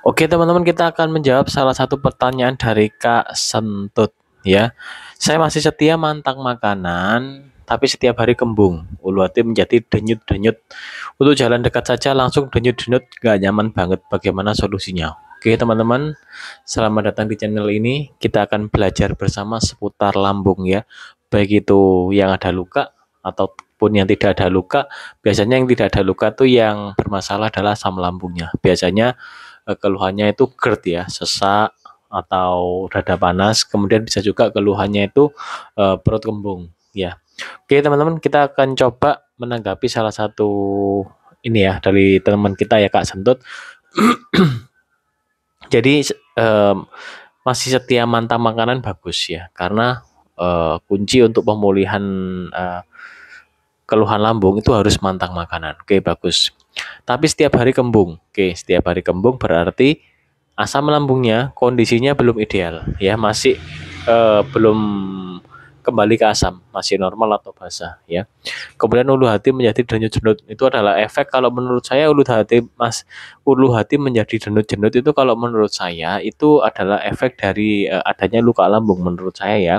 Oke teman-teman, kita akan menjawab salah satu pertanyaan dari Kak Sentut ya. Saya masih setia mantang makanan, tapi setiap hari kembung. Ulu hati menjadi denyut-denyut. Untuk jalan dekat saja langsung denyut-denyut, gak nyaman banget. Bagaimana solusinya? Oke teman-teman, selamat datang di channel ini. Kita akan belajar bersama seputar lambung ya. Baik itu yang ada luka ataupun yang tidak ada luka. Biasanya yang tidak ada luka tuh yang bermasalah adalah asam lambungnya. Biasanya keluhannya itu GERD ya, sesak atau dada panas. Kemudian bisa juga keluhannya itu perut kembung ya. Oke teman-teman, kita akan coba menanggapi salah satu ini ya dari teman kita ya Kak Sentut. Jadi masih setia mantap makanan bagus ya, karena kunci untuk pemulihan keluhan lambung itu harus mantap makanan. Oke, bagus. Tapi setiap hari kembung. Oke, setiap hari kembung berarti asam lambungnya kondisinya belum ideal ya, masih belum kembali ke asam, masih normal atau basah ya. Kemudian ulu hati menjadi denyut-denyut, itu adalah efek, kalau menurut saya ulu hati menjadi denyut-denyut itu kalau menurut saya itu adalah efek dari adanya luka lambung menurut saya ya.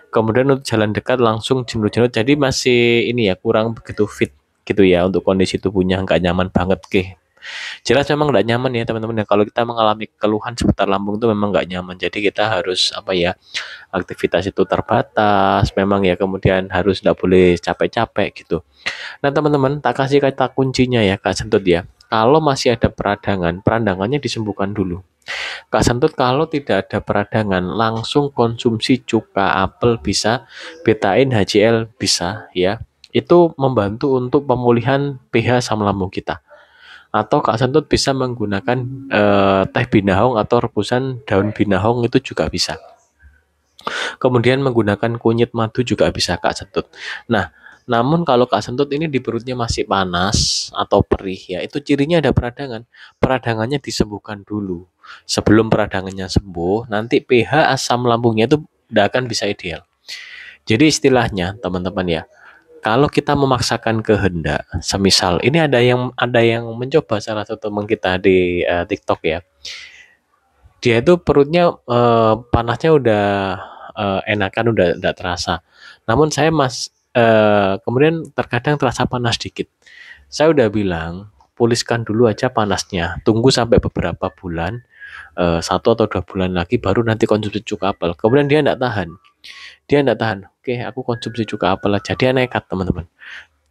Kemudian untuk jalan dekat langsung jemut-jemut, jadi masih ini ya, kurang begitu fit gitu ya, untuk kondisi tubuhnya nggak nyaman banget. Oke, jelas memang nggak nyaman ya teman-teman ya, kalau kita mengalami keluhan seputar lambung itu memang nggak nyaman. Jadi kita harus apa ya, aktivitas itu terbatas memang ya, kemudian harus nggak boleh capek-capek gitu. Nah teman-teman, tak kasih kata kuncinya ya Kak Sentut ya, kalau masih ada peradangan, peradangannya disembuhkan dulu. Kak Sentut, kalau tidak ada peradangan langsung konsumsi cuka apel bisa, betain HCl bisa ya. Itu membantu untuk pemulihan pH asam lambung kita. Atau Kak Sentut bisa menggunakan teh binahong atau rebusan daun binahong, itu juga bisa. Kemudian menggunakan kunyit madu juga bisa Kak Sentut. Nah, namun kalau Kak Sentut ini di perutnya masih panas atau perih ya, itu cirinya ada peradangan. Peradangannya disembuhkan dulu. Sebelum peradangannya sembuh, nanti pH asam lambungnya itu tidak akan bisa ideal. Jadi istilahnya teman-teman ya, kalau kita memaksakan kehendak, semisal ini ada yang mencoba, salah satu teman kita di TikTok ya. Dia itu perutnya panasnya udah enakan, udah terasa. Namun saya kemudian terkadang terasa panas dikit. Saya udah bilang, puliskan dulu aja panasnya. Tunggu sampai beberapa bulan, 1 atau 2 bulan lagi baru nanti konsumsi cuka apel. Kemudian dia enggak tahan. Dia enggak tahan. Oke, aku konsumsi cuka apel aja. Dia nekat, teman-teman.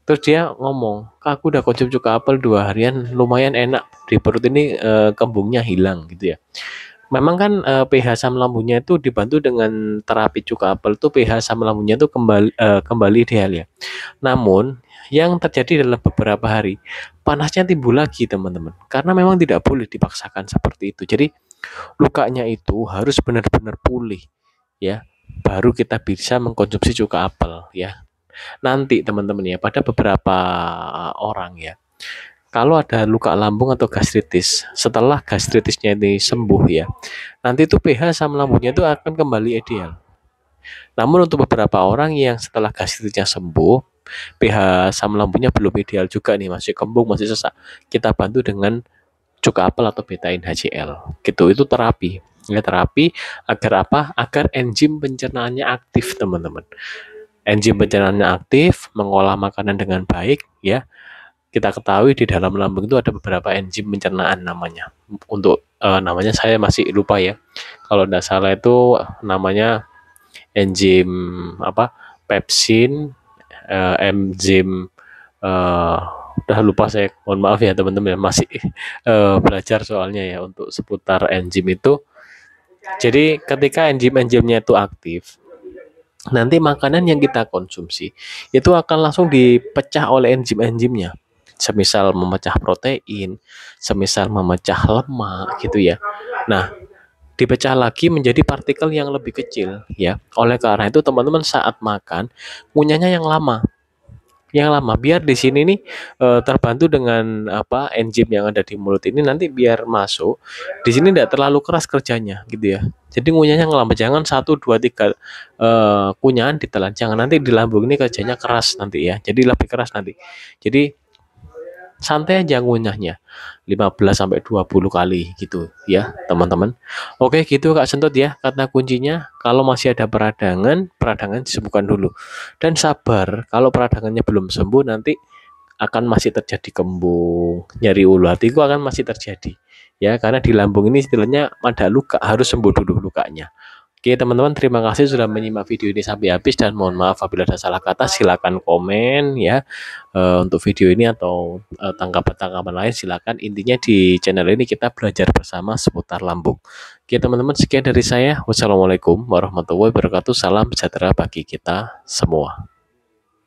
Terus dia ngomong, "Kak, aku udah konsumsi cuka apel 2 harian, lumayan enak. Di perut ini kembungnya hilang," gitu ya. Memang kan pH asam lambungnya itu dibantu dengan terapi cuka apel tuh, pH asam lambungnya itu kembali ideal ya. Namun yang terjadi dalam beberapa hari, panasnya timbul lagi teman-teman. Karena memang tidak boleh dipaksakan seperti itu. Jadi lukanya itu harus benar-benar pulih ya. Baru kita bisa mengkonsumsi cuka apel ya. Nanti teman-teman ya, pada beberapa orang ya, kalau ada luka lambung atau gastritis, setelah gastritisnya ini sembuh ya, nanti itu pH asam lambungnya itu akan kembali ideal. Namun untuk beberapa orang yang setelah gastritisnya sembuh, pH asam lambungnya belum ideal juga nih, masih kembung, masih sesak, kita bantu dengan cuka apel atau betain HCl. Gitu, itu terapi. Ya, terapi agar apa? Agar enzim pencernaannya aktif, teman-teman. Enzim pencernaannya aktif, mengolah makanan dengan baik ya. Kita ketahui di dalam lambung itu ada beberapa enzim pencernaan namanya. Untuk namanya saya masih lupa ya. Kalau tidak salah itu namanya enzim apa? Pepsin, enzim udah lupa saya. Mohon maaf ya teman-teman, masih belajar soalnya ya untuk seputar enzim itu. Jadi ketika enzim-enzimnya itu aktif, nanti makanan yang kita konsumsi itu akan langsung dipecah oleh enzim-enzimnya. Semisal memecah protein, semisal memecah lemak gitu ya. Nah, dipecah lagi menjadi partikel yang lebih kecil ya. Oleh karena itu teman-teman saat makan ngunyahnya yang lama biar di sini nih terbantu dengan apa, enzim yang ada di mulut ini nanti biar masuk di sini tidak terlalu keras kerjanya gitu ya. Jadi ngunyahnya lama, jangan 1, 2, 3 kunyahan ditelan, jangan, nanti di lambung ini kerjanya keras nanti ya, jadi lebih keras nanti. Jadi santai aja ngunyahnya 15 sampai 20 kali gitu ya, teman-teman. Oke, gitu Kak Sentut ya. Kata kuncinya kalau masih ada peradangan disembuhkan dulu. Dan sabar, kalau peradangannya belum sembuh nanti akan masih terjadi kembung, nyeri ulu hati itu akan masih terjadi. Ya, karena di lambung ini istilahnya ada luka, harus sembuh dulu lukanya. Oke teman-teman, terima kasih sudah menyimak video ini sampai habis dan mohon maaf apabila ada salah kata. Silakan komen ya untuk video ini atau tanggapan-tanggapan lain silakan. Intinya di channel ini kita belajar bersama seputar lambung. Oke teman-teman, sekian dari saya. Wassalamualaikum warahmatullahi wabarakatuh. Salam sejahtera bagi kita semua.